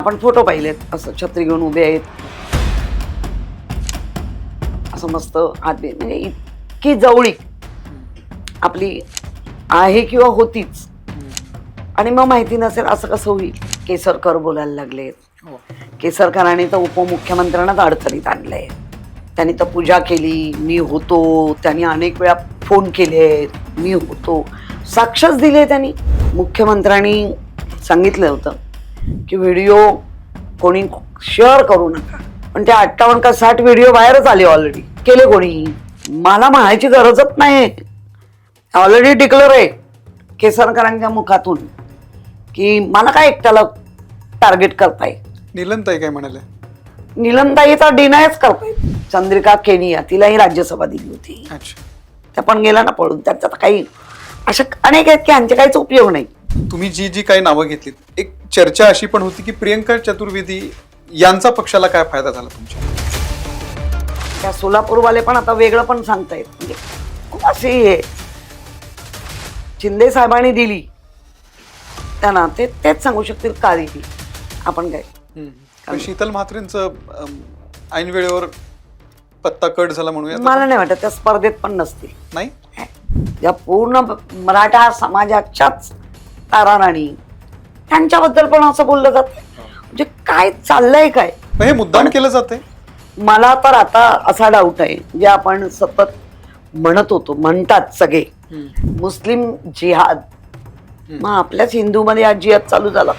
आपण फोटो पाहिलेत असं छत्री घेऊन उभे आहेत, असं मस्त हात म्हणजे इतकी जवळीक आपली आहे किंवा होतीच. आणि मग माहिती नसेल असं कसं होईल. केसरकर बोलायला लागलेत. केसरकरांनी तर उपमुख्यमंत्र्यांनाच अडचणीत आणलंय. त्यांनी तर पूजा केली, मी होतो. त्यांनी अनेक वेळा फोन केले, मी होतो, साक्षच दिले. त्यांनी मुख्यमंत्र्यांनी सांगितलं होतं की व्हिडिओ कोणी शेअर करू नका, पण ते 58 का 60 व्हिडिओ बाहेरच आले ऑलरेडी. केले कोणी? मला म्हणायची गरजच नाही, ऑलरेडी डिक्लेअर आहे केसरकरांच्या मुखातून की मला काय एकट्याला टार्गेट करताय. नीलमताई काय म्हणाले? नीलमताईचा डिनायच करताय. चंद्रिका केनिया, तिलाही राज्यसभा दिली होती, त्या पण गेला ना पळून. त्याच्यात काही अशा अनेक आहेत की यांचे काहीच उपयोग नाही. तुम्ही जी काही नावं घेतलीत, एक चर्चा अशी पण होती की प्रियंका चतुर्वेदी यांचा पक्षाला काय फायदा झाला तुमच्या? त्या सोलापूरवाले पण आता वेगळं पण सांगतायत. म्हणजे खूप अशी हे शिंदे साहेबांनी दिली त्यांना, तेच सांगू शकतील का दिली, आपण काय. शीतल म्हात्रेंचं ऐन वेळेवर पत्ता कट झाला म्हणूया. मला नाही वाटत त्या स्पर्धेत पण नसतील. नाही, या पूर्ण मराठा समाजाच्याच ताराराणी, त्यांच्याबद्दल पण असं बोललं जात. म्हणजे काय चाललंय काय हे मुद्दाम केलं जातंय. मला तर आता असा डाऊट आहे, जे आपण सतत म्हणतात सगळे मुस्लिम जिहाद, मग आपल्याच हिंदूमध्ये आज जिहाद चालू झाला.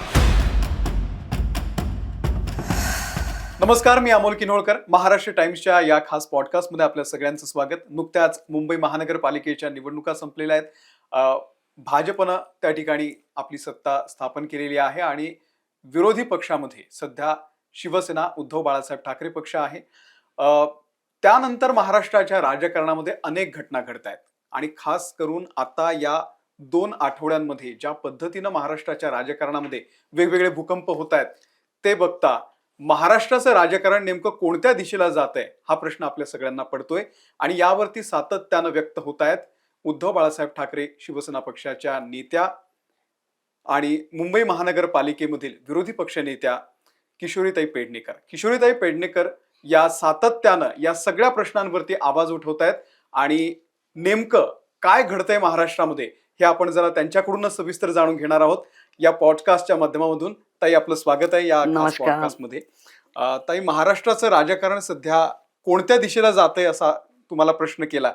नमस्कार, मी अमोल किनोळकर. महाराष्ट्र टाइम्सच्या या खास पॉडकास्टमध्ये आपल्या सगळ्यांचं स्वागत. नुकत्याच मुंबई महानगरपालिकेच्या निवडणुका संपलेल्या आहेत. भाजपनं त्या ठिकाणी आपली सत्ता स्थापन केलेली आहे आणि विरोधी पक्षामध्ये सध्या शिवसेना, उद्धव बाळासाहेब ठाकरे पक्ष आहे. त्यानंतर महाराष्ट्राच्या राजकारणामध्ये अनेक घटना घडत आहेत आणि खास करून आता या 2 आठवड्यांमध्ये ज्या पद्धतीनं महाराष्ट्राच्या राजकारणामध्ये वेगवेगळे भूकंप होत आहेत, ते बघता महाराष्ट्राचं राजकारण नेमकं कोणत्या दिशेला जात आहे हा प्रश्न आपल्या सगळ्यांना पडतोय. आणि यावरती सातत्यानं व्यक्त होत आहेत उद्धव बाळासाहेब ठाकरे शिवसेना पक्षाच्या नेत्या आणि मुंबई महानगरपालिकेमधील विरोधी पक्ष नेत्या किशोरीताई पेडणेकर. किशोरीताई पेडणेकर या सातत्यानं या सगळ्या प्रश्नांवरती आवाज उठवत आहेत आणि नेमकं काय घडतंय महाराष्ट्रामध्ये हे आपण जरा त्यांच्याकडूनच सविस्तर जाणून घेणार आहोत या पॉडकास्टच्या माध्यमामधून. ताई, आपलं स्वागत आहे या खास पॉडकास्टमध्ये. ताई, महाराष्ट्राचं राजकारण सध्या कोणत्या दिशेला जातंय असा तुम्हाला प्रश्न केला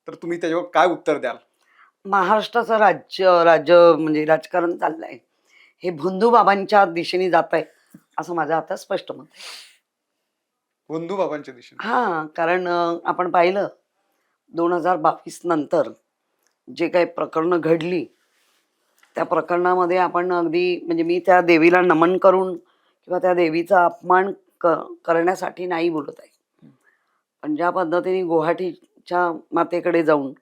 तर तुम्ही त्याच्यावर काय उत्तर द्याल? महाराष्ट्राचं राज्य म्हणजे राजकारण चाललंय हे भोंदूबाबांच्या दिशेने जात आहे असं माझं आता स्पष्ट मत आहे. भोंदूबाबांच्या दिशेने? कारण आपण पाहिलं 2022 नंतर जे काही प्रकरणं घडली, त्या प्रकरणामध्ये आपण अगदी म्हणजे मी त्या देवीला नमन करून किंवा त्या देवीचा अपमान करण्यासाठी नाही बोलत आहे, पण ज्या पद्धतीने गुवाहाटीच्या मातेकडे जाऊन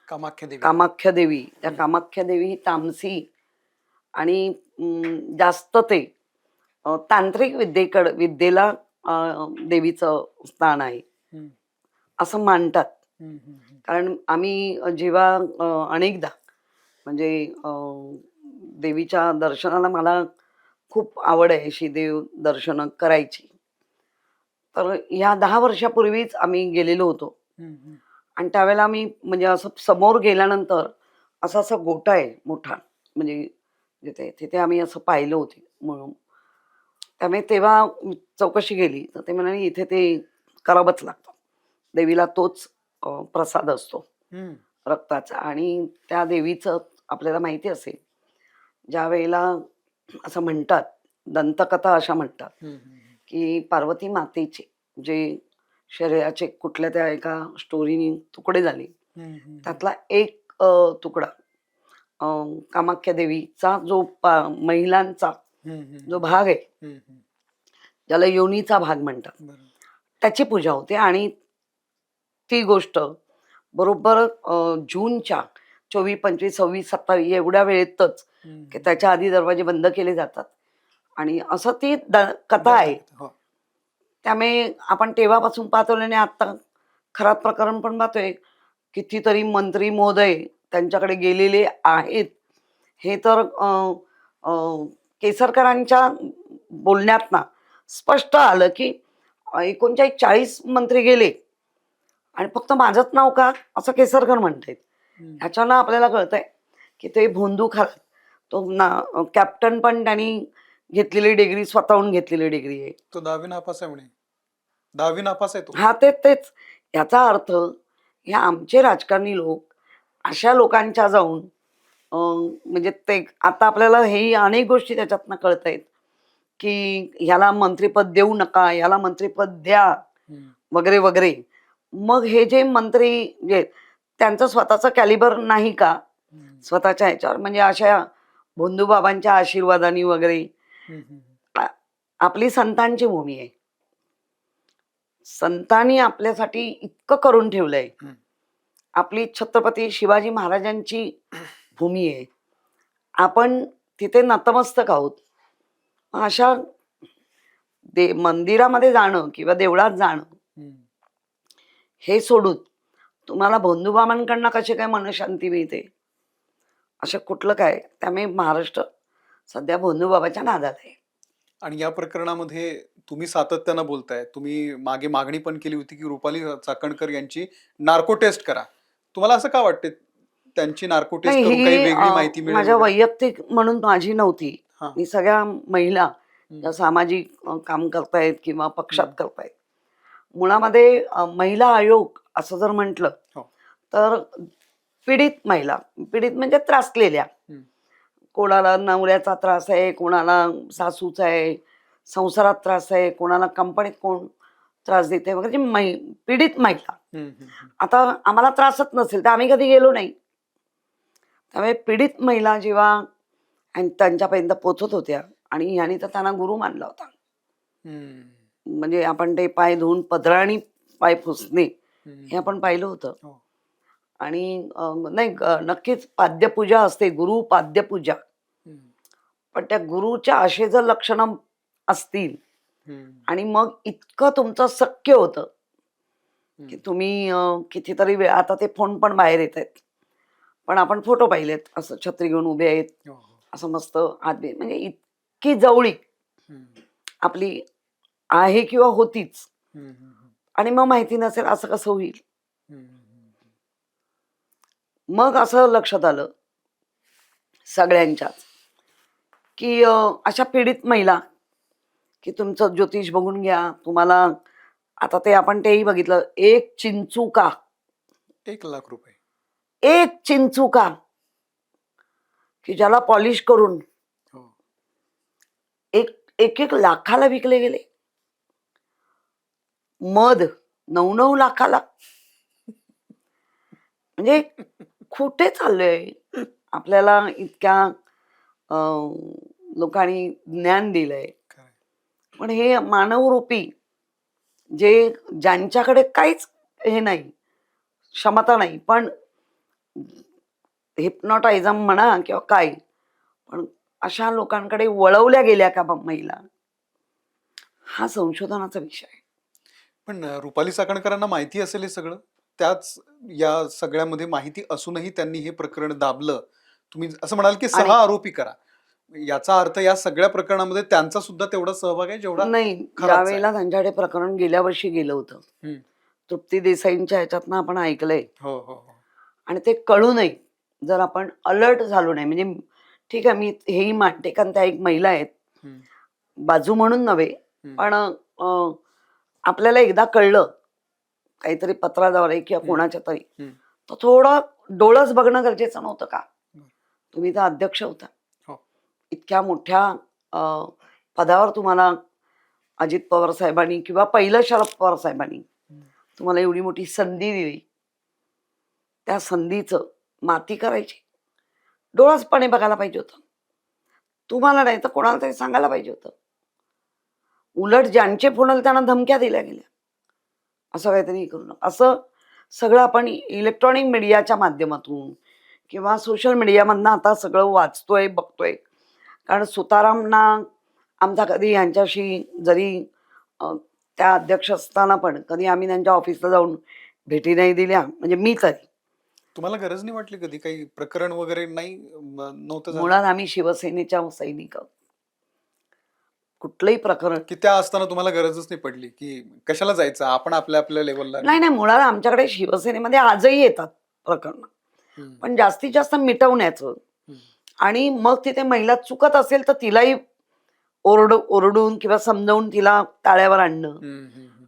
कामाख्या देवी, त्या कामाख्या देवी ही तामसी आणि जास्त ते तांत्रिक विद्येला देवीचं स्थान आहे असं मानतात. कारण आम्ही जेव्हा अनेकदा म्हणजे देवीच्या दर्शनाला मला खूप आवड आहे, अशी देव दर्शनं करायची. तर ह्या 10 वर्षापूर्वीच आम्ही गेलेलो होतो आणि त्यावेळेला आम्ही म्हणजे असं समोर गेल्यानंतर असा गोठा आहे मोठा, म्हणजे तिथे आम्ही असं पाहिलं होते म्हणून. त्यामुळे तेव्हा चौकशी केली तर ते म्हणाले इथे ते करावंच लागतं, देवीला तोच प्रसाद असतो रक्ताचा. आणि त्या देवीचं आपल्याला माहिती असेल, ज्या वेळेला असं म्हणतात, दंतकथा अशा म्हणतात की पार्वती मातेचे जे शरीराचे कुठल्या त्या एका स्टोरीनी तुकडे झाले, त्यातला एक तुकडा कामाख्या देवीचा जो महिलांचा जो भाग आहे, ज्याला योनीचा भाग म्हणतात, त्याची पूजा होते. आणि ती गोष्ट बरोबर जूनच्या 24, 25, 26, 27 एवढ्या वेळेतच, की त्याच्या आधी दरवाजे बंद केले जातात आणि असं ती कथा आहे. त्यामुळे आपण तेव्हापासून पाहतो आणि आता खराब प्रकरण पण पाहतोय. कितीतरी मंत्री महोदय त्यांच्याकडे गेलेले आहेत. हे तर केसरकरांच्या बोलण्यात ना स्पष्ट आलं की 39 मंत्री गेले आणि फक्त माझंच नाव का असं केसरकर म्हणतायत. ह्याच्यानं आपल्याला कळतंय की ते भोंदू खात. तो ना कॅप्टन पण त्यांनी घेतलेली डिग्री स्वतःहून घेतलेली डिग्री आहे. तो 10वी नापास आहे म्हणे. 10वी नापास आहे तो. हा तेच याचा अर्थ हे आमचे राजकारणी लोक अशा लोकांच्या जाऊन म्हणजे ते आता आपल्याला हे अनेक गोष्टी त्याच्यातनं कळत आहेत की ह्याला मंत्रिपद देऊ नका, ह्याला मंत्रिपद द्या वगैरे वगैरे. मग हे जे मंत्री जे त्यांचं स्वतःचं कॅलिबर नाही का स्वतःच्या ह्याच्यावर, म्हणजे अशा भोंदूबाबांच्या आशीर्वादाने वगैरे. आपली संतांची भूमी आहे, संतांनी आपल्यासाठी इतकं करून ठेवलंय. आपली छत्रपती शिवाजी महाराजांची भूमी आहे, आपण तिथे नतमस्तक आहोत. अशा मंदिरामध्ये जाणं किंवा देवळात जाणं हे सोडून तुम्हाला भोंदूबाबांकडनं कशी काय मनशांती मिळते, असं कुठलं काय. त्यामुळे महाराष्ट्र सध्या भोंदूबाबाच्या नादात आहे. आणि या प्रकरणामध्ये तुम्ही सातत्यानं बोलताय, तुम्ही मागे मागणी पण केली होती की रुपाली चाकणकर यांची नार्को टेस्ट करा. तुम्हाला असं का वाटते त्यांची नार्को टेस्ट करून काही वेगळी माहिती मिळेल माझ्या वगैरे? वैयक्तिक म्हणून माझी नव्हती. हा. मी सगळ्या महिला ज्या सामाजिक काम करतायत किंवा पक्षात करतायत, मुळामध्ये महिला आयोग असं जर म्हटलं हो. तर पीडित महिला, पीडित म्हणजे त्रासलेल्या, कोणाला नवऱ्याचा त्रास आहे, कोणाला सासूचा आहे, संसारात त्रास आहे, कोणाला कंपनीत कोण त्रास देते वगैरे, पीडित महिला. आता आम्हाला त्रासच नसेल तर आम्ही कधी गेलो नाही. त्यामुळे पीडित महिला जेव्हा त्यांच्यापर्यंत पोचत होत्या आणि ह्याने तर त्यांना गुरु मानला होता. म्हणजे आपण ते पाय धुवून पदराणी पाय पुसणे हे आपण पाहिलं होतं. आणि नाही नक्कीच पाद्यपूजा असते, गुरु पाद्यपूजा. पण त्या गुरुच्या असे जर लक्षणं असतील आणि मग इतकं तुमचं शक्य होतं की तुम्ही कितीतरी वेळ, आता ते फोन पण बाहेर येत आहेत, पण आपण फोटो पाहिलेत असं छत्री घेऊन उभे आहेत, असं मस्त आत, म्हणजे इतकी जवळीक आपली आहे किंवा होतीच. आणि मग माहिती नसेल असं कसं होईल. मग असं लक्षात आलं सगळ्यांच्याच की अशा पीडित महिला की तुमचं ज्योतिष बघून घ्या, तुम्हाला आता ते आपण तेही बघितलं, एक चिंचुका 1,00,000 रुपये, एक चिंचुका की ज्याला पॉलिश करून एक लाखाला विकले गेले. मध 9 लाखाला. म्हणजे कुठे चाललंय. आपल्याला इतक्या लोकांनी ज्ञान दिलंय, पण हे मानवरूपी जे ज्यांच्याकडे काहीच हे नाही, क्षमता नाही, पण हिप्नोटायझम म्हणा किंवा काय, पण अशा लोकांकडे वळवल्या गेल्या का महिला, हा संशोधनाचा विषय आहे. पण रुपाली चाकणकरांना माहिती असेल हे सगळं, त्याच या सगळ्यामध्ये माहिती असूनही त्यांनी हे प्रकरण दाबलं. तुम्ही असं म्हणाल की 6 आरोपी करा, याचा अर्थ या सगळ्या प्रकरणामध्ये त्यांचा सुद्धा तेवढा सहभाग आहे जेवढा नाही. ज्यावेळेला त्यांच्याकडे प्रकरण गेल्या वर्षी गेलं होतं, तृप्ती देसाईंच्या ह्याच्यातनं आपण ऐकलंय. आणि ते कळूनही जर आपण अलर्ट झालो नाही, म्हणजे ठीक आहे मी हेही मानते कारण त्या एक महिला आहेत, बाजू म्हणून नव्हे, पण आपल्याला एकदा कळलं काहीतरी पत्राद्वारे किंवा कोणाच्या तरी, तर थोडं डोळस बघणं गरजेचं नव्हतं का. तुम्ही तर अध्यक्ष होता, इतक्या मोठ्या पदावर तुम्हाला अजित पवार साहेबांनी किंवा पहिलं शरद पवार साहेबांनी तुम्हाला एवढी मोठी संधी दिली, त्या संधीचं माती करायची डोळसपणे बघायला पाहिजे होतं. तुम्हाला नाही तर कोणाला तरी सांगायला पाहिजे होतं. उलट ज्यांचे फोन त्यांना धमक्या दिल्या गेल्या, असं काहीतरी करू नका. असं सगळं आपण इलेक्ट्रॉनिक मीडियाच्या माध्यमातून किंवा सोशल मीडियामधनं आता सगळं वाचतोय, बघतोय. कारण सुतारामना आमचा कधी यांच्याशी जरी त्या अध्यक्ष असताना पण कधी आम्ही त्यांच्या ऑफिसला जाऊन भेटी नाही दिल्या, म्हणजे मी तरी. तुम्हाला गरज नाही वाटली कधी, काही प्रकरण वगैरे नाही नव्हतं? मुळात आम्ही शिवसेनेच्या सैनिक आहोत. कुठलंही प्रकरण की त्या असताना तुम्हाला गरजच नाही पडली की कशाला जायचं, आपण आपल्या आपल्या लेवलला. नाही नाही, मुळात आमच्याकडे शिवसेनेमध्ये आजही येतात प्रकरण, पण जास्तीत जास्त मिटवण्याचं. आणि मग तिथे महिला चुकत असेल तर तिलाही ओरडून किंवा समजावून तिला ताळ्यावर आणणं.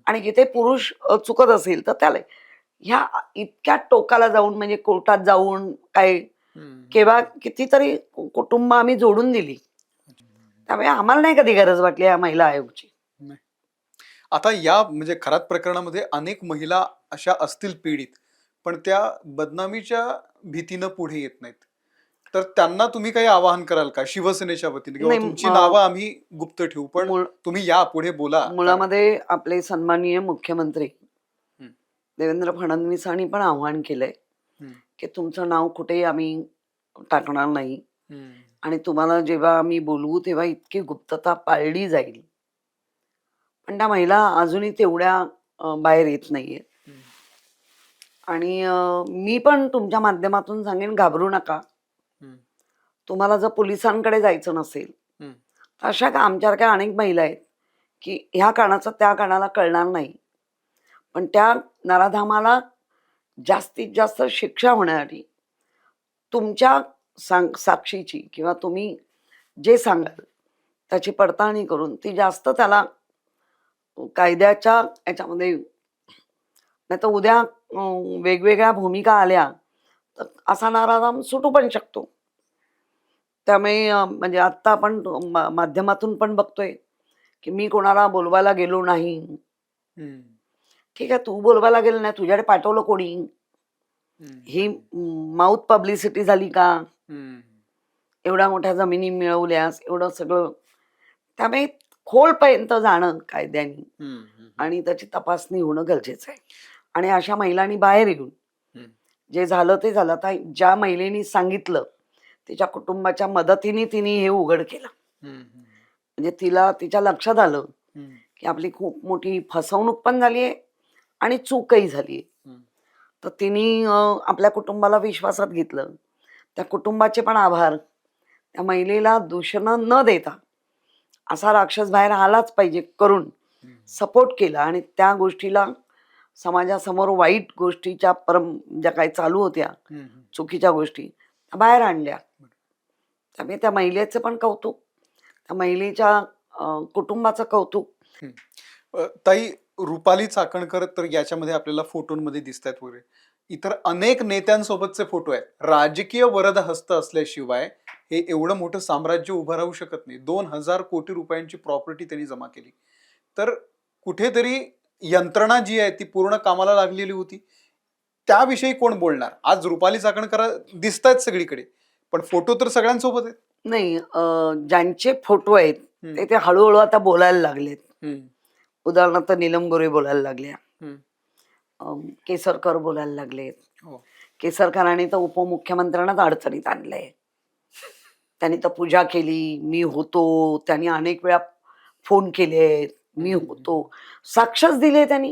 आणि जिथे पुरुष चुकत असेल तर त्याला ह्या इतक्या टोकाला जाऊन म्हणजे कोर्टात जाऊन काय केव्हा कितीतरी कुटुंब आम्ही जोडून दिली. त्यामुळे आम्हाला नाही कधी गरज वाटली या महिला आयोगची. आता या म्हणजे खरात प्रकरणामध्ये अनेक महिला अशा असतील पीडित, पण त्या बदनामीच्या भीतीनं पुढे येत नाहीत, तर त्यांना तुम्ही काही आवाहन कराल का शिवसेनेच्या वतीने, किंवा नाही, तुमची नावं आम्ही गुप्त ठेवू पण तुम्ही या पुढे बोला? मुळामध्ये आपले सन्माननीय मुख्यमंत्री देवेंद्र फडणवीसांनी पण आव्हान केलंय की तुमचं नाव कुठेही आम्ही टाकणार नाही आणि तुम्हाला जेव्हा आम्ही बोलवू तेव्हा इतकी गुप्तता पाळली जाईल. पण त्या महिला अजूनही तेवढ्या बाहेर येत नाहीये. आणि मी पण तुमच्या माध्यमातून सांगेन, घाबरू नका. तुम्हाला जर पोलिसांकडे जायचं नसेल तर अशा आमच्यासारख्या अनेक महिला आहेत की ह्या कारणाचं त्या कारणाला कळणार नाही, पण त्या नराधामाला जास्तीत जास्त शिक्षा होण्यासाठी तुमच्या साक्षीची किंवा तुम्ही जे सांगाल त्याची पडताळणी करून ती जास्त त्याला कायद्याच्या याच्यामध्ये, नाही तर उद्या वेगवेगळ्या भूमिका आल्या तर असा नराधाम सुटू पण शकतो. त्यामुळे म्हणजे आत्ता आपण माध्यमातून पण बघतोय की मी कोणाला बोलवायला गेलो नाही. ठीक आहे, तू बोलवायला गेलं नाही, तुझ्याकडे पाठवलं कोणी? ही माउथ पब्लिसिटी झाली का? एवढ्या मोठ्या जमिनी मिळवल्यास, एवढं सगळं. त्यामुळे खोलपर्यंत जाणं कायद्याने आणि त्याची तपासणी होणं गरजेचं आहे. आणि अशा महिलांनी बाहेर येऊन जे झालं ते झालं. आता ज्या महिलेनी सांगितलं तिच्या कुटुंबाच्या मदतीने तिने हे उघड केलं, म्हणजे तिला तिच्या लक्षात आलं की आपली खूप मोठी फसवणूक पण झाली आहे आणि चूकही झाली आहे. तर तिने आपल्या कुटुंबाला विश्वासात घेतलं. त्या कुटुंबाचे पण आभार. त्या महिलेला दूषणं न देता असा राक्षस बाहेर आलाच पाहिजे करून सपोर्ट केला आणि त्या गोष्टीला समाजासमोर वाईट गोष्टीच्या ज्या काही चालू होत्या चुकीच्या गोष्टी त्या बाहेर आणल्या. त्यामुळे त्या महिलेचं पण कौतुक, त्या महिलेच्या कुटुंबाचं कौतुक. ताई, रुपाली चाकणकर तर याच्यामध्ये आपल्याला फोटोंमध्ये दिसत आहेत वगैरे, इतर अनेक नेत्यांसोबतचे फोटो आहेत. राजकीय वरद हस्त असल्याशिवाय हे एवढं मोठं साम्राज्य उभं राहू शकत नाही. 2,000 कोटी रुपयांची प्रॉपर्टी त्यांनी जमा केली. तर कुठेतरी यंत्रणा जी आहे ती पूर्ण कामाला लागलेली होती. त्याविषयी कोण बोलणार? आज रुपाली चाकणकर दिसत आहेत सगळीकडे, पण फोटो तर सगळ्यांसोबत आहेत. नाही, ज्यांचे फोटो आहेत ते हळूहळू आता बोलायला लागलेत. उदाहरणार्थ नीलम गोरे बोलायला लागल्या, केसरकर बोलायला लागलेत. केसरकरांनी तर उपमुख्यमंत्र्यांनाच अडचणीत आणलंय. त्यांनी तर पूजा केली, मी होतो. त्यांनी अनेक वेळा फोन केले, मी होतो, साक्षच दिले त्यांनी.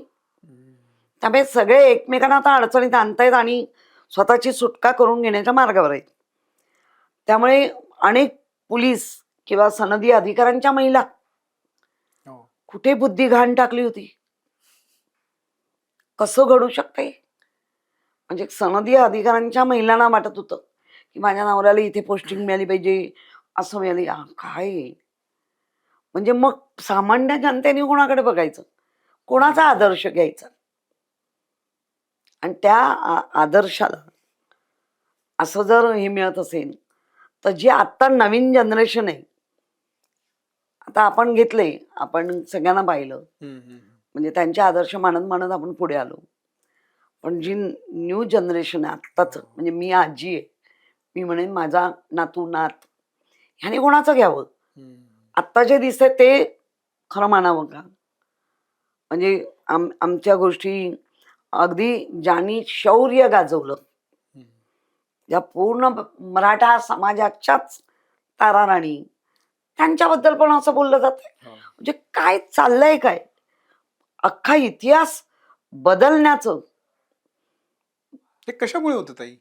त्यामुळे सगळे एकमेकांना आता अडचणीत आणतायत आणि स्वतःची सुटका करून घेण्याच्या मार्गावर आहेत. त्यामुळे अनेक पोलीस किंवा सनदी अधिकाऱ्यांच्या महिला कुठे बुद्धी घाण टाकली होती? कसं घडू शकते? म्हणजे सनदी अधिकाऱ्यांच्या महिलांना वाटत होतं की माझ्या नवऱ्याला इथे पोस्टिंग मिळाली पाहिजे, असं मिळाली. काय म्हणजे मग सामान्य जनतेने कोणाकडे बघायचं, कोणाचा आदर्श घ्यायचा? आणि त्या आदर्शाला असं जर हे मिळत असेल तर जी आत्ता नवीन जनरेशन आहे, आता आपण घेतले, आपण सगळ्यांना पाहिलं, म्हणजे त्यांचे आदर्श मानत मानत आपण पुढे आलो. पण जी न्यू जनरेशन आहे आत्ताच, म्हणजे मी आजी आहे, मी म्हणेन माझा नातू नात ह्याने कोणाचं घ्यावं? आत्ता जे दिसतंय ते खरं मानावं का? म्हणजे आमच्या गोष्टी अगदी ज्यांनी शौर्य गाजवलं, ज्या पूर्ण मराठा समाजाच्याच ताराराणी, त्यांच्याबद्दल पण असं बोललं जातंय. म्हणजे काय चाललंय काय? अख्खा इतिहास बदलण्याचं. ते कशामुळे होतं ताई?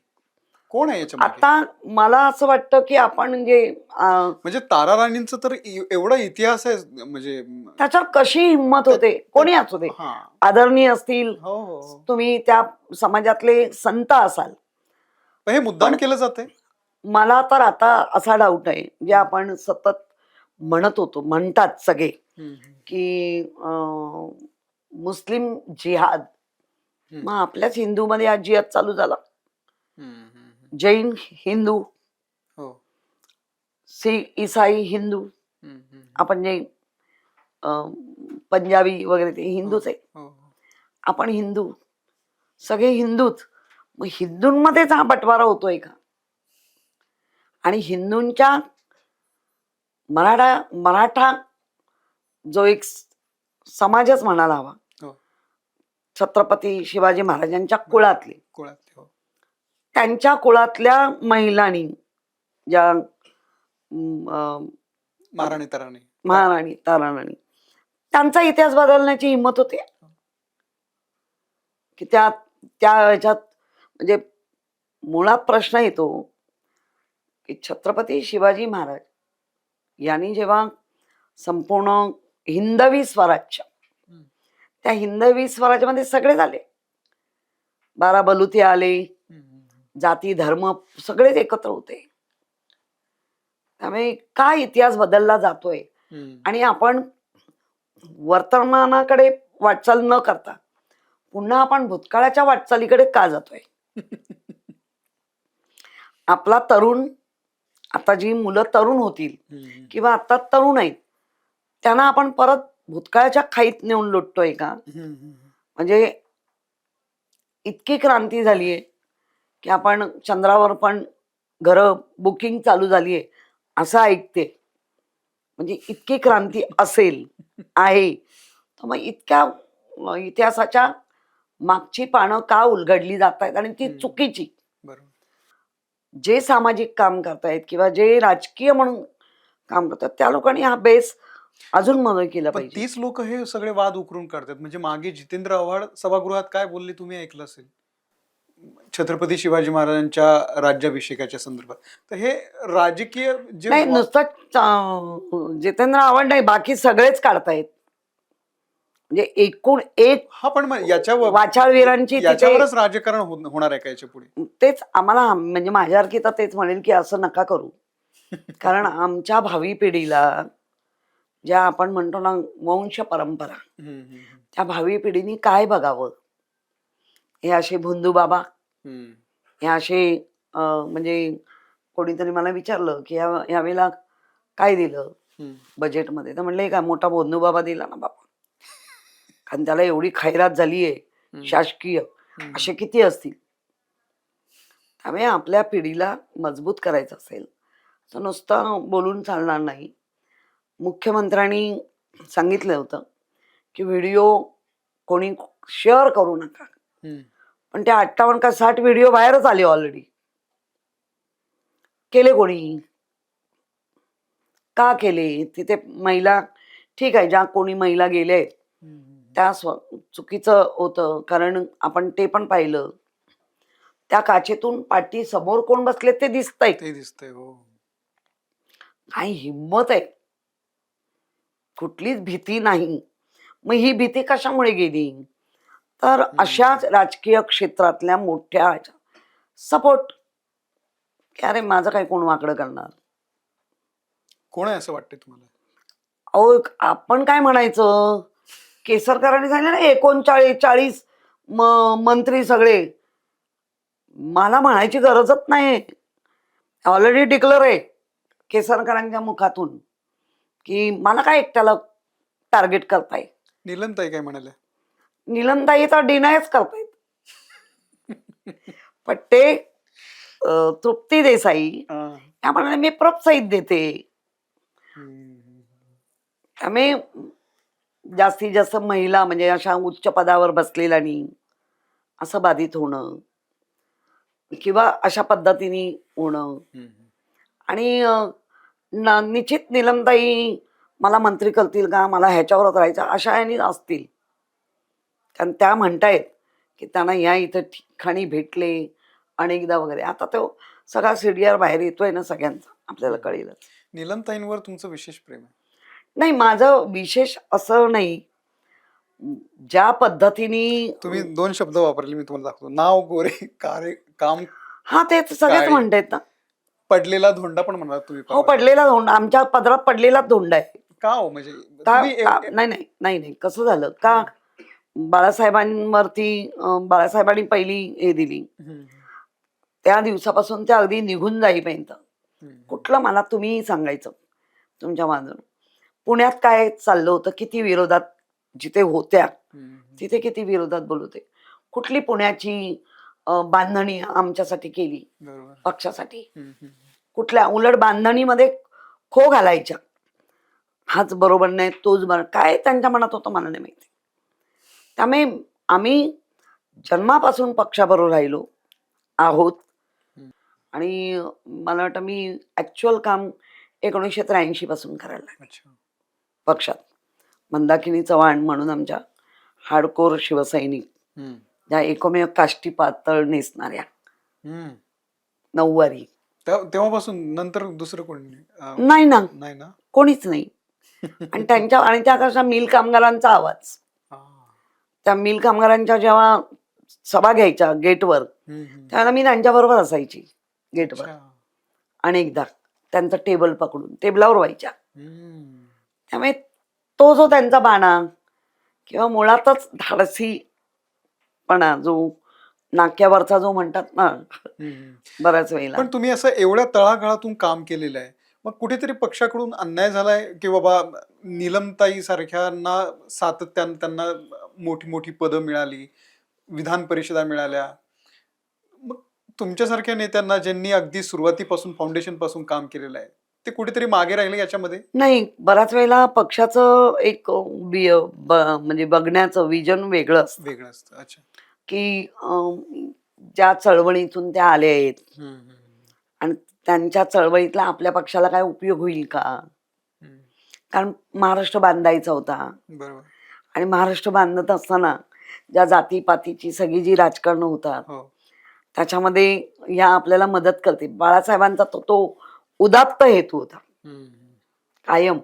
कोण आहे याच्या मागे? आता मला असं वाटतं की आपण म्हणजे म्हणजे तारा राणींचं तर एवढा इतिहास आहे म्हणजे त्याच्यावर कशी हिंमत होते, कोणी असू दे, हा. आदरणीय असतील, हो हो हो. तुम्ही त्या समाजातले संत असाल, पण हे मुद्दाम पण केलं जाते. मला तर आता असा डाऊट आहे, जे आपण सतत म्हणतात सगळे, की मुस्लिम जिहाद, मग आपल्याच हिंदूमध्ये आज जिहाद चालू झाला. जैन हिंदू, हो. शीख ईसाई हिंदू, आपण जे पंजाबी वगैरे ते हिंदूच आहे. हो. आपण हिंदू, सगळे हिंदूच. मग हिंदूंमध्येच हा बंटवारा होतोय का? आणि हिंदूंच्या मराठा जो एक समाजच म्हणायला हवा, हो. छत्रपती शिवाजी महाराजांच्या कुळातले, कुळातले. हो. त्यांच्या कुळातल्या महिलांनी, ज्या महाराणी तराणी. महाराणी ताराराणी, त्यांचा इतिहास बदलण्याची हिंमत होते की त्या त्या ह्याच्यात. म्हणजे मुळात प्रश्न येतो की छत्रपती शिवाजी महाराज यांनी जेव्हा संपूर्ण हिंदवी स्वराज्य, त्या हिंदवी स्वराज्यामध्ये सगळे झाले, 12 बलुते आले, जाती धर्म सगळेच एकत्र होते. त्यामुळे काय इतिहास बदलला जातोय आणि आपण वर्तमानाकडे वाटचाल न करता पुन्हा आपण भूतकाळाच्या वाटचालीकडे का जातोय? आपला तरुण, आता जी मुलं तरुण होतील किंवा आता तरुण आहेत, त्यांना आपण परत भूतकाळाच्या खाईत नेऊन लोटतोय का? म्हणजे इतकी क्रांती झालीये की आपण चंद्रावर पण घरं बुकिंग चालू झालीये असं ऐकते. म्हणजे इतकी क्रांती असेल आहे, तर मग इतक्या इतिहासाच्या मागची पानं का उलगडली जात आहेत आणि ती चुकीची. बरोबर. जे सामाजिक काम करतायत किंवा जे राजकीय म्हणून काम करतात, त्या लोकांनी हा बेस अजून मदत केला पण पाहिजे. तीच लोक हे सगळे वाद उकरून काढतात. म्हणजे मागे जितेंद्र आव्हाड सभागृहात काय बोलले तुम्ही ऐकलं असेल, छत्रपती शिवाजी महाराजांच्या राज्याभिषेकाच्या संदर्भात. तर हे राजकीय जे नाही, नुसतं जितेंद्र आव्हाड नाही, बाकी सगळेच काढतायत. म्हणजे एकूण एक हा, पण मग याच्यावर वाचाळवीरांची याच्यावरच राजकारण होणार आहे का याच्या पुढे? तेच आम्हाला, म्हणजे माझ्यासारखी तर तेच म्हणेल की असं नका करू. कारण आमच्या भावी पिढीला, ज्या आपण म्हणतो ना वंश परंपरा, त्या भावी पिढीने काय बघावं? हे असे भोंदू बाबा, हे असे म्हणजे कोणीतरी मला विचारलं की यावेळेला काय दिलं बजेटमध्ये, तर म्हणलं का मोठा भोंदू बाबा दिला ना बाबा, कारण त्याला एवढी खैरात झालीये शासकीय, असे किती असतील. त्यामुळे आपल्या पिढीला मजबूत करायचं असेल तर नुसतं बोलून चालणार नाही. मुख्यमंत्र्यांनी सांगितलं होतं की व्हिडिओ कोणी शेअर करू नका, पण ते 58 का 60 व्हिडिओ बाहेरच आले ऑलरेडी. केले कोणी? का केले? तिथे महिला, ठीक आहे, ज्या कोणी महिला गेले त्या चुकीचं होतं, कारण आपण ते पण पाहिलं, त्या काचेतून पाठी समोर कोण बसले ते दिसतंय. ते दिसतंय. हो. काय हिंमत आहे, कुठलीच भीती नाही. मग ही भीती कशामुळे गेली? तर अशाच राजकीय क्षेत्रातल्या मोठ्या सपोर्ट, की अरे माझं काय कोण वाकडं करणार. कोण आहे असं वाटतंय तुम्हाला? अहो, आपण काय म्हणायचं, केसरकरांनी सांगितलं ना 39 मंत्री सगळे, मला म्हणायची गरजच नाही, ऑलरेडी डिक्लेअर आहे केसरकरांच्या मुखातून की मला काय एकट्याला टार्गेट करताय. नीलमताई काय म्हणाल्या? नीलमताई तर डिनायच करतायत. पण ते तृप्ती देसाई त्या म्हणाले मी प्रोत्साहित देते. त्यामुळे जास्तीत जास्त महिला, म्हणजे अशा उच्च पदावर बसलेल्यांनी असं बाधित होणं किंवा अशा पद्धतीने होणं, आणि निश्चित नीलमताई मला मंत्री करतील का, मला ह्याच्यावरच राहायचं अशा यांनी असतील. कारण त्या म्हणतायत की त्यांना या इथं ठिकाणी भेटले अनेकदा वगैरे. आता तो सगळा सीडीआर बाहेर येतोय ना सगळ्यांचा, आपल्याला कळेलच. नीलमताईंवर तुमचं विशेष प्रेम आहे. नाही, माझं विशेष असं नाही. ज्या पद्धतीने तुम्ही 2 शब्द वापरले, मी तुम्हाला दाखवतो. नाव गोरे, कार्य काम हा ते सगळेच काळे. म्हणतायत ना. पडलेला धोंडा पण म्हणाला तुम्ही हो, परवा. पडलेला धोंडा, आमच्या पदरात पडलेला धोंडा आहे. का हो, म्हणजे का तुम्ही नाही नाही नाही नाही, कसं झालं का, बाळासाहेबांवरती बाळासाहेबांनी पहिली हे दिली, त्या दिवसापासून ते अगदी निघून जाईपर्यंत कुठलं मला तुम्ही सांगायचं तुमच्या बाजून पुण्यात काय चाललं होतं, किती विरोधात जिथे होत्या तिथे किती विरोधात बोलवते, कुठली पुण्याची बांधणी आमच्यासाठी केली बरोबर. पक्षासाठी, कुठल्या उलट बांधणीमध्ये खो घालायच्या, हाच बरोबर नाही तोच बरोबर, काय त्यांच्या मनात होतं मला नाही माहिती. त्यामुळे आम्ही जन्मापासून पक्षाबरोबर राहिलो आहोत. आणि मला वाटतं मी ॲक्च्युअल काम 1983 पासून करायला लागले अच्छा. पक्षात. मंदाकिनी चव्हाण म्हणून आमच्या हार्डकोर शिवसैनिक, ज्या एकमेव काष्टी पातळ नेसणाऱ्या, नऊवारी, तेव्हापासून नंतर दुसरं कोणी नाही ना, नाही ना. कोणीच नाही. आणि त्या कशा मिल कामगारांचा आवाज, त्या मिल कामगारांच्या जेव्हा सभा घ्यायच्या गेटवर, त्यावेळेला मी त्यांच्याबरोबर असायची गेटवर. अनेकदा त्यांचा टेबल पकडून टेबलावर व्हायच्या. त्यामुळे तो जो त्यांचा बाणा किंवा मुळातच धाडसीपणा, जो नाक्यावरचा जो म्हणतात ना बऱ्याच वेळेला. पण तुम्ही असं एवढ्या तळागाळातून काम केलेलं आहे, मग कुठेतरी पक्षाकडून अन्याय झालाय की बाबा नीलमताई सारख्यांना सातत्यानं त्यांना मोठी मोठी पदं मिळाली, विधान परिषदा मिळाल्या, मग तुमच्यासारख्या नेत्यांना ज्यांनी अगदी सुरुवातीपासून फाउंडेशन पासून काम केलेलं आहे ते कुठेतरी मागे राहिले याच्यामध्ये? नाही, बऱ्याच वेळेला पक्षाचं एक म्हणजे बघण्याचं विजन वेगळं असतं. अच्छा. की ज्या चळवळीतून त्या आल्या आहेत आणि त्यांच्या चळवळीतला आपल्या पक्षाला काय उपयोग होईल का, कारण महाराष्ट्र बांधायचा होता. बरोबर. आणि महाराष्ट्र बांधत असताना ज्या जातीपातीची सगळी जी राजकारण होतात त्याच्यामध्ये ह्या आपल्याला मदत करते. बाळासाहेबांचा तो उदात्त हेतू होता कायम.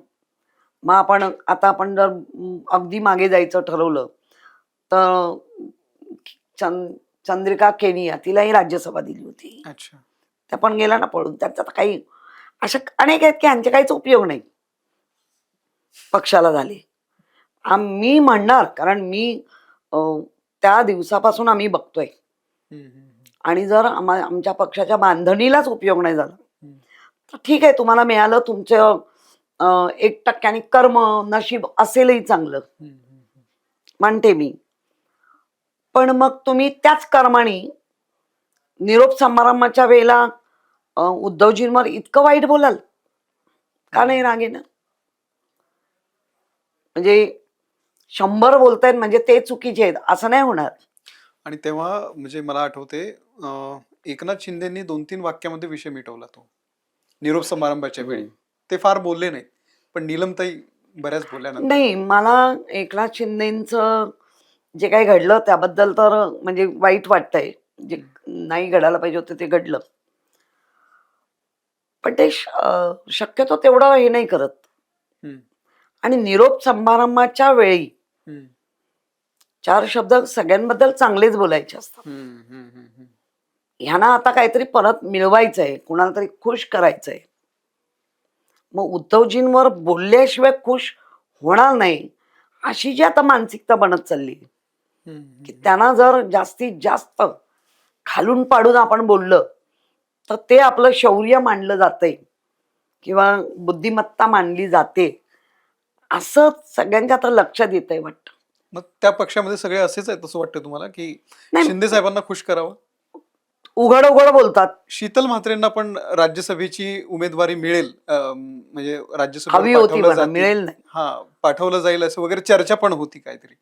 मग आपण जर अगदी मागे जायचं ठरवलं तर चंद्रिका केनिया, तिलाही राज्यसभा दिली होती. अच्छा. त्या पण गेला ना पळून. त्याच्यात काही अशा अनेक आहेत की यांचे काहीच उपयोग नाही पक्षाला झाले. मी म्हणणार, कारण मी त्या दिवसापासून आम्ही बघतोय, आणि जर आमच्या पक्षाच्या बांधणीलाच उपयोग नाही झाला तर ठीक आहे, तुम्हाला मिळालं तुमचं 1% कर्म नशीब असेलही चांगलं, म्हणते मी. पण मग तुम्ही त्याच कर्माने निरोप समारंभाच्या वेळेला उद्धवजींवर इतकं वाईट बोलाल का? नाही रागेनं, म्हणजे 100 बोलतायत म्हणजे ते चुकीचे आहेत असं नाही होणार. आणि तेव्हा म्हणजे मला आठवते एकनाथ शिंदेनी 2-3 वाक्यामध्ये विषय मिटवला तो निरोप समारंभाच्या वेळी. ते फार बोलले नाहीत, पण नीलमताई बऱ्याच बोलल्या. नाही, मला एकनाथ शिंदेचं जे काही घडलं त्याबद्दल तर म्हणजे वाईट वाटतंय. जे नाही घडायला पाहिजे होतं ते घडलं, पण ते शक्यतो तेवढं हे नाही करत. आणि निरोप समारंभाच्या वेळी 4 शब्द सगळ्यांबद्दल चांगलेच बोलायचे असतात. ह्यांना आता काहीतरी परत मिळवायचंय, कुणाला तरी खुश करायचंय. मग उद्धवजींवर बोलल्याशिवाय खुश होणार नाही अशी जी आता मानसिकता बनत चालली, की त्यांना जर जास्तीत जास्त खालून पाडून आपण बोललं तर ते आपलं शौर्य मानलं जातंय किंवा बुद्धिमत्ता मानली जाते, असं सगळ्यांच्या आता लक्षात येतंय वाटतं. मग त्या पक्षामध्ये सगळे असेच आहेत असं वाटतं तुम्हाला, की शिंदे साहेबांना खुश करावं? उघड उघड बोलतात. शीतल म्हात्रेंना पण राज्यसभेची उमेदवारी मिळेल, म्हणजे हवी होती म्हणा, मिळेल नाही, पाठवलं जाईल असं वगैरे चर्चा पण होती काहीतरी,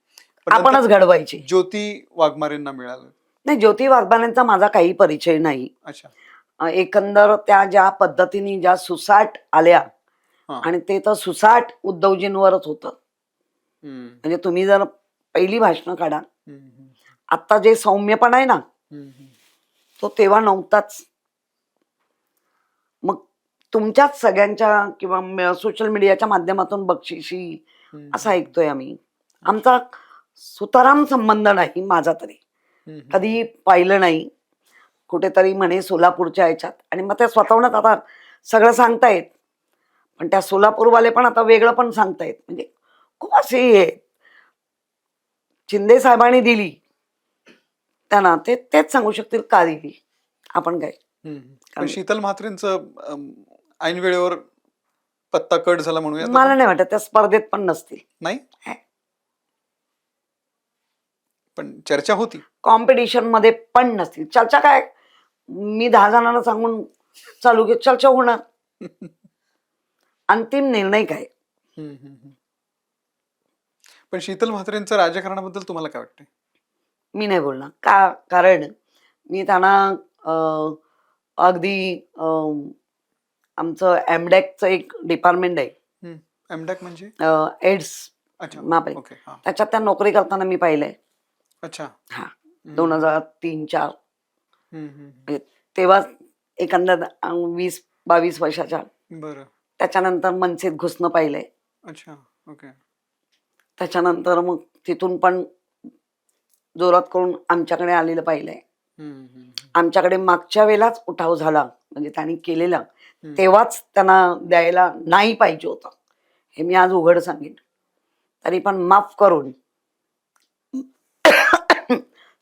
आपणच घडवायची. ज्योती वाघमारेंना मिळालं नाही, ज्योती वाघमारेंचा माझा काही परिचय नाही. अच्छा. एकंदर त्या ज्या पद्धतीने ज्या सुसाट आल्या, आणि ते तर सुसाट उद्धवजींवरच होतं. म्हणजे तुम्ही जर पहिली भाषणं काढा, आता जे सौम्यपणा आहे ना तो तेव्हा नव्हताच. मग तुमच्याच सगळ्यांच्या किंवा सोशल मीडियाच्या माध्यमातून बक्षिशी असं ऐकतोय आम्ही. आमचा सुताराम संबंध नाही, माझा तरी कधी पाहिलं नाही. कुठेतरी म्हणे सोलापूरच्या ह्याच्यात, आणि मग त्या स्वतःहूनच आता सगळं सांगतायत. पण त्या सोलापूरवाले पण आता वेगळं पण सांगतायत. म्हणजे खूप असे हे शिंदे साहेबांनी दिली त्यांना, तेच सांगू शकतील का दिली, आपण काय. पण शीतल म्हात्रेंचं ऐन वेळेवर पत्ता कट झाला म्हणूया. मला नाही वाटत त्या स्पर्धेत पण नसतील. नाही, पण चर्चा होती. कॉम्पिटिशन मध्ये पण नसतील. चर्चा काय, मी 10 जणांना सांगून चालू की चर्चा होणार. अंतिम निर्णय काय. पण शीतल म्हात्रेंचं राजकारणाबद्दल तुम्हाला काय वाटतंय? मी नाही बोलणार का, कारण मी त्यांना अगदी आमचं एमडॅकचं एक डिपार्टमेंट आहे, एमडॅक म्हणजे एड्स अच्छा, महापालिका, ओके, हा, त्याच्यात त्या नोकरी करताना मी पाहिलंय. अच्छा, हा, 2003-04 तेव्हा एकंदर 20-22 वर्षाच्या. बरं, त्याच्यानंतर मनसेत घुसणं पाहिलंय. अच्छा, ओके. त्याच्यानंतर मग तिथून पण जोरात करून आमच्याकडे आलेलं पाहिलंय. आमच्याकडे मागच्या वेळेलाच उठाव झाला, म्हणजे त्यांनी केलेला तेव्हाच त्यांना द्यायला नाही पाहिजे होतं, हे मी आज उघड सांगेन. तरी पण माफ करून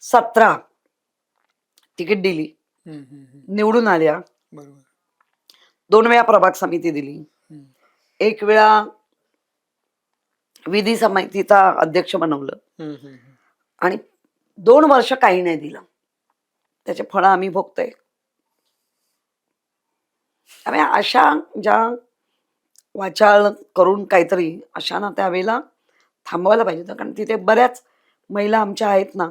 17 तिकीट दिली, निवडून आल्या. 2 वेळा प्रभाग समिती दिली, 1 वेळा विधी समितीचा अध्यक्ष बनवलं, आणि 2 वर्ष काही नाही दिलं. त्याचे फळं आम्ही भोगतोय. त्यामुळे अशा ज्या वाचाळ करून काहीतरी अशानं त्यावेळेला थांबवायला पाहिजे होतं. कारण तिथे बऱ्याच महिला आमच्या आहेत ना,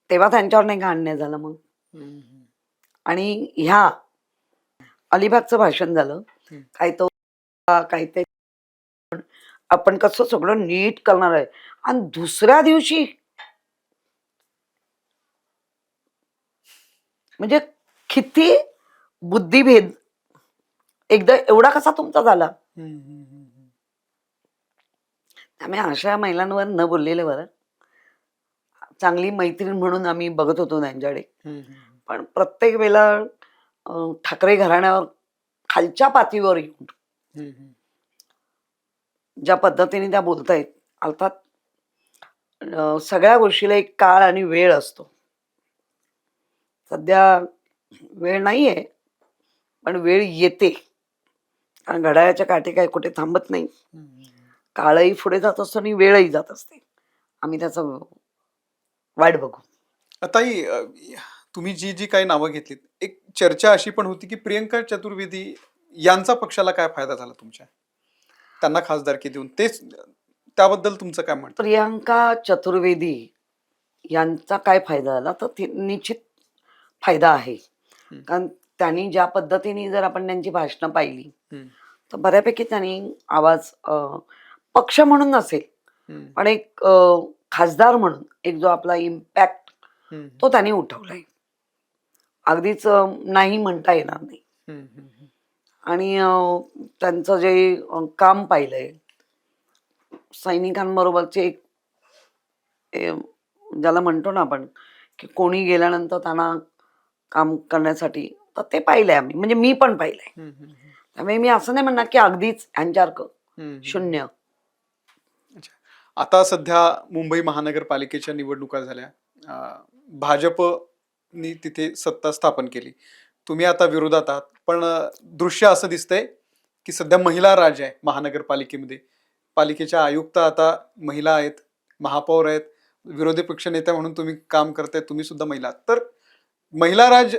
तेव्हा त्यांच्यावर नाही का अन्याय झाला मग. आणि ह्या अलिबागचं भाषण झालं, काय तो काय ते आपण कसं सगळं नीट करणार आहे, आणि दुसऱ्या दिवशी म्हणजे किती बुद्धिभेद एकदा एवढा कसा तुमचा झाला. त्यामुळे अशा महिलांवर न बोललेलं बरं. चांगली मैत्रीण म्हणून आम्ही बघत होतो त्यांच्याकडे, पण प्रत्येक वेळेला ठाकरे घराण्यावर खालच्या पातळीवर येऊन ज्या पद्धतीने त्या बोलतायत, अर्थात सगळ्या गोष्टीला एक काळ आणि वेळ असतो. सध्या वेळ नाहीये, पण वेळ येते. कारण घड्याळाच्या काठी काय कुठे थांबत नाही. काळही पुढे जात असतो आणि वेळही जात असते. आम्ही त्याचं वाट बघू. आताही तुम्ही जी जी काही नावं घेतलीत, एक चर्चा अशी पण होती की प्रियंका चतुर्वेदी यांचा पक्षाला काय फायदा झाला तुमच्या, त्यांना खासदारकी देऊन, तेच त्याबद्दल तुमचं काय म्हणतं? प्रियंका चतुर्वेदी यांचा काय फायदा झाला, तर निश्चित फायदा आहे. कारण त्यांनी ज्या पद्धतीने जर आपण त्यांची भाषणं पाहिली तर बऱ्यापैकी त्यांनी आवाज पक्ष म्हणून नसेल, पण एक खासदार म्हणून एक जो आपला इम्पॅक्ट तो त्यांनी उठवलाय. अगदीच नाही म्हणता येणार नाही. आणि त्यांचं जे काम पाहिलंय, सैनिकांबरोबरचे एक ज्याला म्हणतो ना आपण की कोणी गेल्यानंतर त्यांना काम करण्यासाठी, तर ते पाहिलंय आम्ही, म्हणजे मी पण पाहिलंय. त्यामुळे मी असं नाही म्हणणार की अगदीच यांच्यासारखं शून्य. आता सध्या मुंबई महानगरपालिकेच्या निवडणुका झाल्या, भाजपनी तिथे सत्ता स्थापन केली, तुम्ही आता विरोधात आहात, पण दृश्य असं दिसतंय की सध्या महिला राज आहे महानगरपालिकेमध्ये. पालिकेच्या आयुक्त आता महिला आहेत, महापौर आहेत, विरोधी पक्ष नेत्या म्हणून तुम्ही काम करताय, तुम्ही सुद्धा महिला. तर महिला राज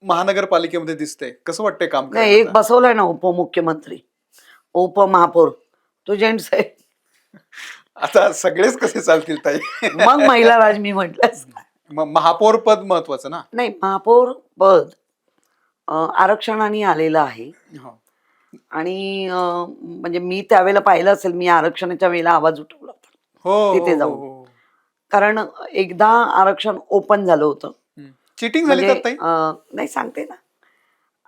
महानगरपालिकेमध्ये दिसतंय, कसं वाटतंय काम नाही, करायला? एक बसवलाय ना उपमुख्यमंत्री, उपमहापौर, तो जेंट्स आहे. आता सगळेच कसे चालतील ताई? मग महिला राज मी म्हटलंच. महापौर पद महत्वाचं ना. नाही, महापौर पद आरक्षणाने आलेलं आहे. आणि म्हणजे मी त्यावेळेला पाहिलं असेल, मी आरक्षणाच्या वेळेला आवाज उठवला होता तिथे जाऊन. कारण एकदा आरक्षण ओपन झालं होतं. चिटिंग झाली म्हणजे तर ताई? नाही सांगते ना,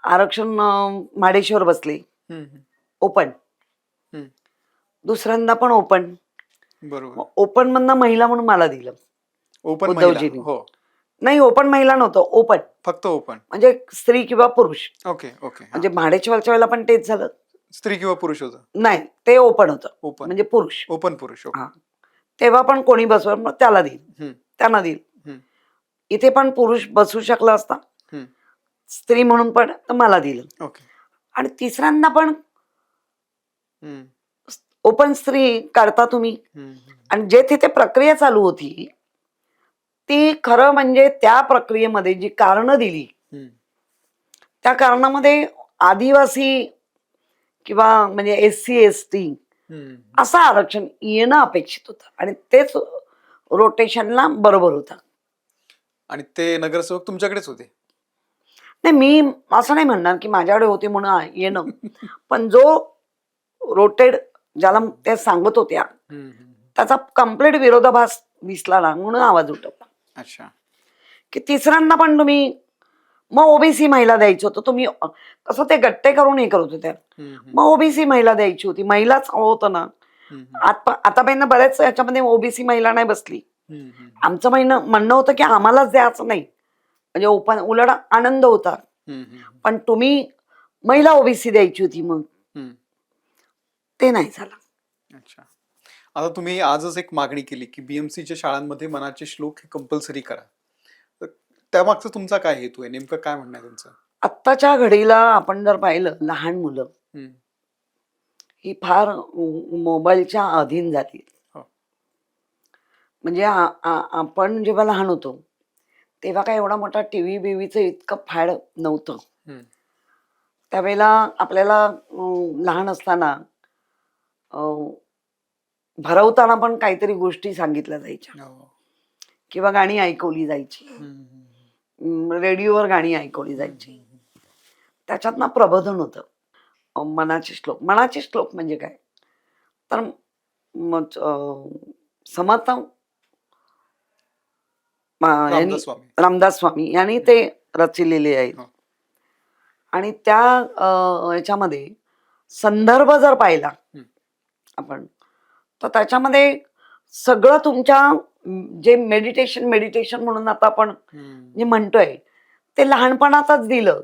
आरक्षण महाडेश्वर बसले हम्म, हम्म, ओपन, हम्म. दुसऱ्यांदा पण ओपन. बरोबर. ओपन मधनं महिला म्हणून मला दिलं ओपन महिला. उद्धवजींनी. हो, नाही, ओपन महिला नव्हतं, ओपन फक्त ओपन. म्हणजे स्त्री किंवा पुरुष. Okay okay. हा. म्हणजे महाडेश्वरच्या वेळेला पण तेच झालं. स्त्री किंवा पुरुष होतं. नाही, ते ओपन होतं, ओपन. म्हणजे पुरुष. ओपन पुरुष. ओके. हा, तेव्हा पण कोणी बसवलं मग त्याला देईल, हम्म, त्यांना देईल. हम्म, इथे पण पुरुष बसू शकला असता, हम्म. स्त्री म्हणून पण, तर मला दिलं. ओके. आणि तिसऱ्यांदा पण हम्म, ओपन स्त्री काढता तुम्ही. हम्म, आणि जे तिथे प्रक्रिया चालू होती ती खरं म्हणजे त्या प्रक्रियेमध्ये जी कारणं दिली हम्म. त्या कारणामध्ये आदिवासी किंवा म्हणजे SC ST हम्म. असं आरक्षण येणं अपेक्षित होतं आणि तेच रोटेशनला बरोबर होतं. आणि ते नगरसेवक तुमच्याकडेच होते. नाही, मी असं नाही म्हणणार की माझ्याकडे होते म्हणून येणं, पण जो रोटेड ज्याला त्या सांगत होत्या हम्म, हम्म. त्याचा कम्प्लीट विरोधाभास दिसला ना, म्हणून आवाज उठवला अच्छा. की तिसऱ्यांदा पण तुम्ही मग ओबीसी महिला द्यायचं होतं तुम्ही. कसं ते गट्टे करून हे करत होत्या. हम्म, हम्म, मग ओबीसी महिला द्यायची होती, महिलाच होतं ना. हम्म, आतापर्यंत बऱ्याच याच्यामध्ये ओबीसी महिला नाही बसली. हम्म, हम्म, आमचं म्हणणं होतं की आम्हालाच द्यायचं नाही, म्हणजे ओपन उलट आनंद होता. हम्म, हम्म, पण तुम्ही महिला ओबीसी द्यायची होती, मग हम्म. ते नाही झालं. अच्छा. आता तुम्ही आजच एक मागणी केली की बीएमसीच्या शाळांमध्ये मनाचे श्लोक हे कंपल्सरी करा. तर त्यामागचा तुमचा काय हेतू आहे? नेमकं काय म्हणणं आहे तुमचं? आत्ताच्या घडीला आपण जर पाहिलं, लहान मुलं हम्म. ही फार मोबाईलच्या अधीन झाली. हो. म्हणजे आपण जेव्हा लहान होतो तेव्हा काय एवढा मोठा टीव्ही बीव्हीचं इतकं फॅड नव्हतं. हम्म. त्यावेळेला आपल्याला लहान असताना भरवताना पण काहीतरी गोष्टी सांगितल्या जायच्या हो. किंवा गाणी ऐकवली जायची, हम्म, रेडिओवर गाणी ऐकवली जायची. त्याच्यात ना प्रबोधन होतं. मनाचे श्लोक म्हणजे काय तर समर्थ यांनी, रामदास स्वामी. रामदास स्वामी यांनी ते रचिलेले आहेत. हो. आणि त्या याच्यामध्ये संदर्भ जर पाहिला आपण, तर त्याच्यामध्ये सगळं तुमच्या जे मेडिटेशन म्हणून आता आपण जे म्हणतोय ते लहानपणातच दिलं.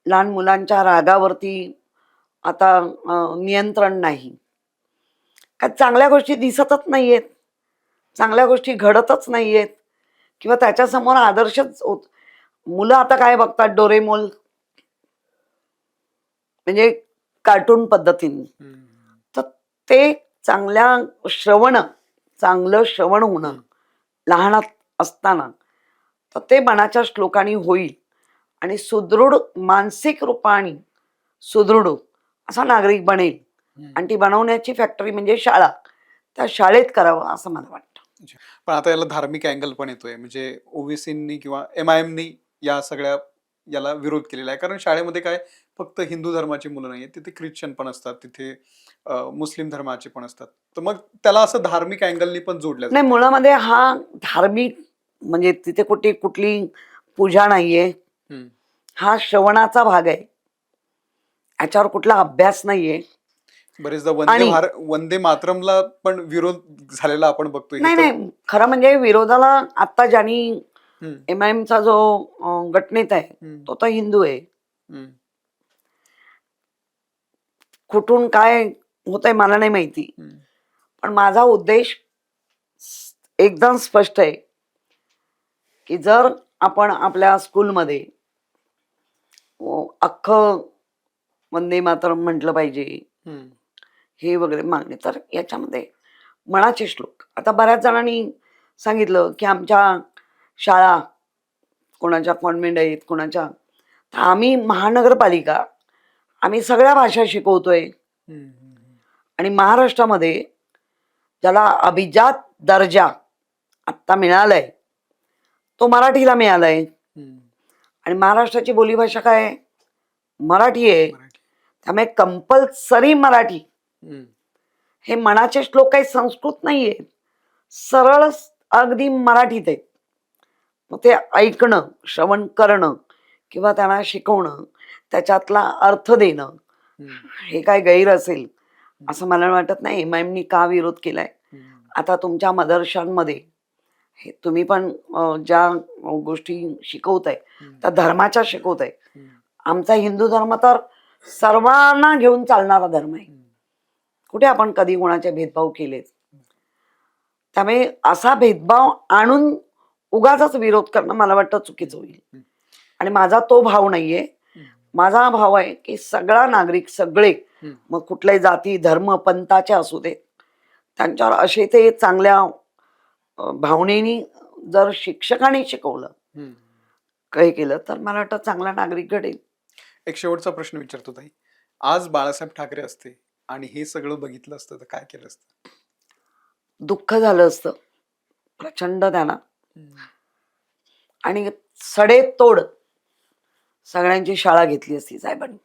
लहान मुलांच्या रागावरती आता नियंत्रण नाही, का चांगल्या गोष्टी दिसतच नाहीयेत, चांगल्या गोष्टी घडतच नाहीयेत किंवा त्याच्यासमोर आदर्शच होत. मुलं आता काय बघतात, डोरेमोन म्हणजे कार्टून पद्धतीने. तर ते चांगलं श्रवण होणं लहान असताना, तर ते मनाच्या श्लोकाने होईल आणि सुदृढ मानसिक रूपाने सुदृढ असा नागरिक बनेल. आणि ती बनवण्याची फॅक्टरी म्हणजे शाळा, त्या शाळेत करावं असं मला वाटतं. पण आता याला धार्मिक अँगल पण येतोय, म्हणजे ओबीसींनी किंवा MIMनी या सगळ्या याला विरोध केलेला आहे. कारण शाळेमध्ये काय फक्त हिंदू धर्माची मुलं नाहीये, तिथे ख्रिश्चन पण असतात, तिथे मुस्लिम धर्माचे पण असतात. तर मग त्याला असं धार्मिक अँगलनी पण जोडलं नाही, जातं. मुळामध्ये हा धार्मिक म्हणजे तिथे कुठली पूजा नाहीये, हा श्रवणाचा भाग आहे, याच्यावर कुठला अभ्यास नाहीये. बरेचदा आणि वंदे मातरमला पण विरोध झालेला आपण बघतोय. नाही, खरं म्हणजे विरोधाला आता ज्यांनी MIMचा जो गटनेता आहे तो तर हिंदू आहे. कुठून काय होतंय मला नाही माहिती, पण माझा उद्देश एकदम स्पष्ट आहे की जर आपण आपल्या स्कूलमध्ये अख्खं वंदे मातरम म्हटलं पाहिजे हे वगैरे मागणे, तर याच्यामध्ये मनाचे श्लोक. आता बऱ्याच जणांनी सांगितलं की आमच्या शाळा कोणाच्या कॉन्व्हेंट आहेत, कोणाच्या, तर आम्ही महानगरपालिका आम्ही सगळ्या भाषा शिकवतोय. आणि महाराष्ट्रामध्ये ज्याला अभिजात दर्जा आत्ता मिळालाय तो मराठीला मिळालाय. आणि महाराष्ट्राची बोलीभाषा काय आहे? मराठी आहे. त्यामुळे कंपल्सरी मराठी. हे मनाचे श्लोक काही संस्कृत नाहीये, सरळ अगदी मराठीत आहेत. मग ते ऐकणं, श्रवण करणं किंवा त्यांना शिकवणं, त्याच्यातला अर्थ देणं, हे काय गैर असेल असं मला वाटत नाही. एमआयएमनी का विरोध केलाय? आता तुमच्या मदरशांमध्ये हे तुम्ही पण ज्या गोष्टी शिकवताय त्या धर्माच्या शिकवताय. आमचा हिंदू धर्म तर सर्वांना घेऊन चालणारा धर्म आहे. कुठे आपण कधी कोणाचे भेदभाव केलेत? त्यामुळे असा भेदभाव आणून उगाचच विरोध करणं मला वाटतं चुकीचं होईल. आणि माझा तो भाव नाहीये. माझा भाव आहे की सगळा नागरिक, सगळे, मग कुठल्याही जाती धर्म पंथाचे असू देत, त्यांच्यावर असे ते चांगल्या भावनेनी जर शिक्षकांनी शिकवलं, काही केलं, तर मला वाटतं चांगला नागरिक घडेल. एक शेवटचा प्रश्न विचारतो ताई, आज बाळासाहेब ठाकरे असते आणि हे सगळं बघितलं असतं तर काय केलं असतं? दुःख झालं असतं प्रचंड त्यांना. आणि सडेतोड सगळ्यांची शाळा घेतली असती साहेबांनी.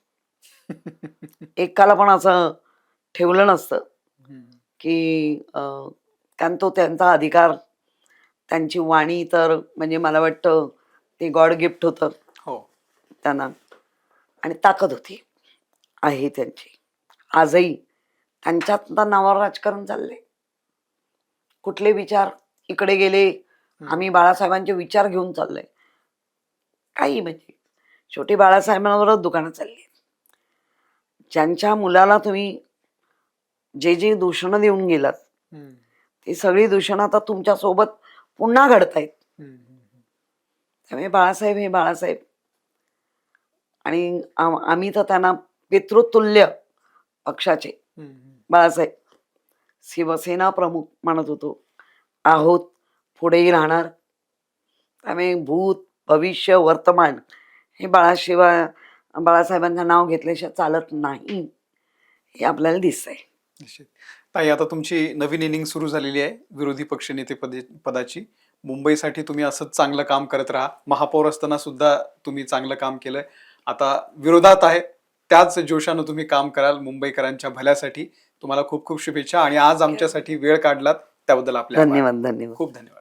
एकाला पण असं ठेवलं नसतं की कारण तो त्यांचा अधिकार, त्यांची वाणी तर म्हणजे मला वाटतं ते गॉड गिफ्ट होतं हो. त्यांना. आणि ताकद होती, आहे त्यांची. आजही त्यांच्यात नावावर राजकारण चाललंय. कुठले विचार इकडे गेले, आम्ही बाळासाहेबांचे विचार घेऊन चाललोय, काही म्हणजे शेवटी बाळासाहेबांवरच दुकानं चालली. ज्यांच्या मुलाला तुम्ही जे जे दूषणं देऊन गेलात, ती सगळी दूषणं आता तुमच्या सोबत पुन्हा घडतायत. त्यामुळे बाळासाहेब हे बाळासाहेब. आणि आम्ही तर त्यांना पितृतुल्य पक्षाचे बाळासाहेब शिवसेना प्रमुख म्हणत होतो, आहोत, पुढेही राहणार. त्यामुळे भूत भविष्य वर्तमान हे बाळासाहेबांचं नाव घेतल्याशिवाय चालत नाही, हे आपल्याला दिसतंय. निश्चित. ताई, आता तुमची नवीन इनिंग सुरू झालेली आहे विरोधी पक्षनेते पदाची. मुंबईसाठी तुम्ही असंच चांगलं काम करत राहा. महापौर असताना सुद्धा तुम्ही चांगलं काम केलंय. आता विरोधात आहे त्याच जोशानं तुम्ही काम कराल मुंबईकरांच्या भल्यासाठी. तुम्हाला खूप खूप शुभेच्छा आणि आज आमच्यासाठी वेळ काढलात त्याबद्दल आपल्या धन्यवाद. धन्यवाद. खूप धन्यवाद.